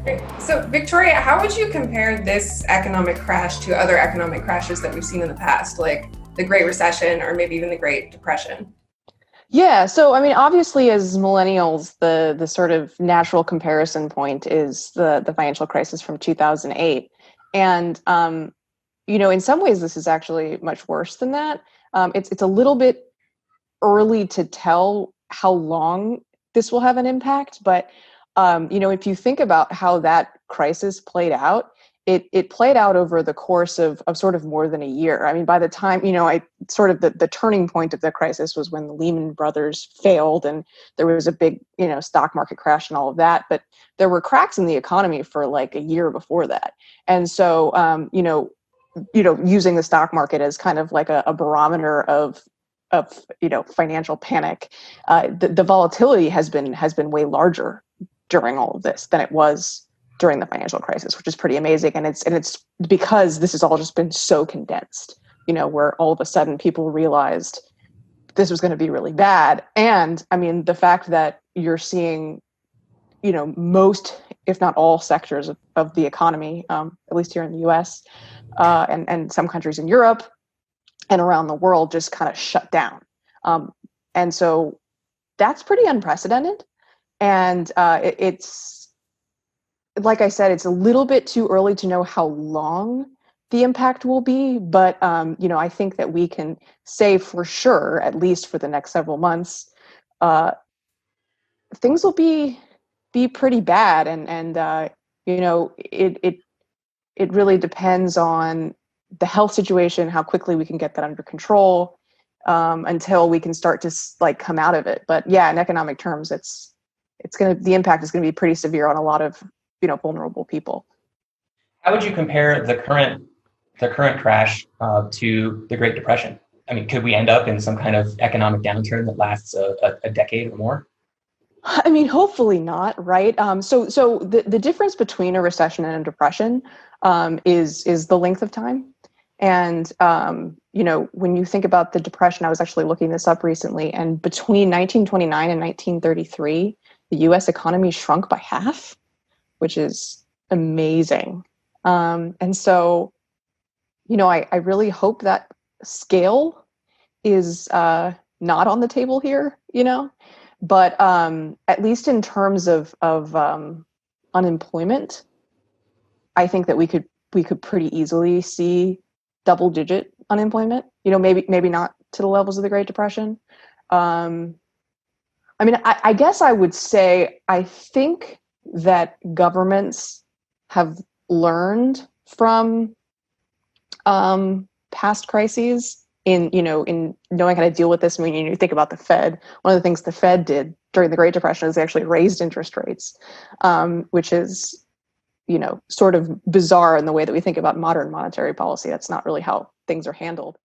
Great. So, Victoria, how would you compare this economic crash to other economic crashes that we've seen in the past, like the Great Recession or maybe even the Great Depression? Yeah, so I mean, obviously, as millennials, the sort of natural comparison point is the financial crisis from 2008, and in some ways, this is actually much worse than that. It's a little bit early to tell how long this will have an impact, but if you think about how that crisis played out, it played out over the course of sort of more than a year. I mean, by the time, I sort of the turning point of the crisis was when the Lehman Brothers failed and there was a big, stock market crash and all of that. But there were cracks in the economy for like a year before that. And so, using the stock market as kind of like a barometer of financial panic, the volatility has been way larger during all of this than it was during the financial crisis, which is pretty amazing. And it's because this has all just been so condensed, where all of a sudden people realized this was going to be really bad. And I mean, the fact that you're seeing, most, if not all sectors of the economy, at least here in the US, and some countries in Europe and around the world just kind of shut down. And so that's pretty unprecedented. And it's, like I said, it's a little bit too early to know how long the impact will be. But, I think that we can say for sure, at least for the next several months, things will be pretty bad. It really depends on the health situation, how quickly we can get that under control, until we can start to like come out of it. But yeah, in economic terms, the impact is going to be pretty severe on a lot of vulnerable people. How would you compare the current crash to the Great Depression? I mean, could we end up in some kind of economic downturn that lasts a decade or more? I mean, hopefully not, right? So the difference between a recession and a depression is the length of time. And when you think about the depression, I was actually looking this up recently, and between 1929 and 1933, the U.S. economy shrunk by half, which is amazing. And so, I really hope that scale is not on the table here, but at least in terms of unemployment, I think that we could pretty easily see double digit unemployment. Maybe not to the levels of the Great Depression. I mean, I guess I would say I think that governments have learned from past crises in knowing how to deal with this. I mean, you think about the Fed. One of the things the Fed did during the Great Depression is they actually raised interest rates, which is sort of bizarre in the way that we think about modern monetary policy. That's not really how things are handled.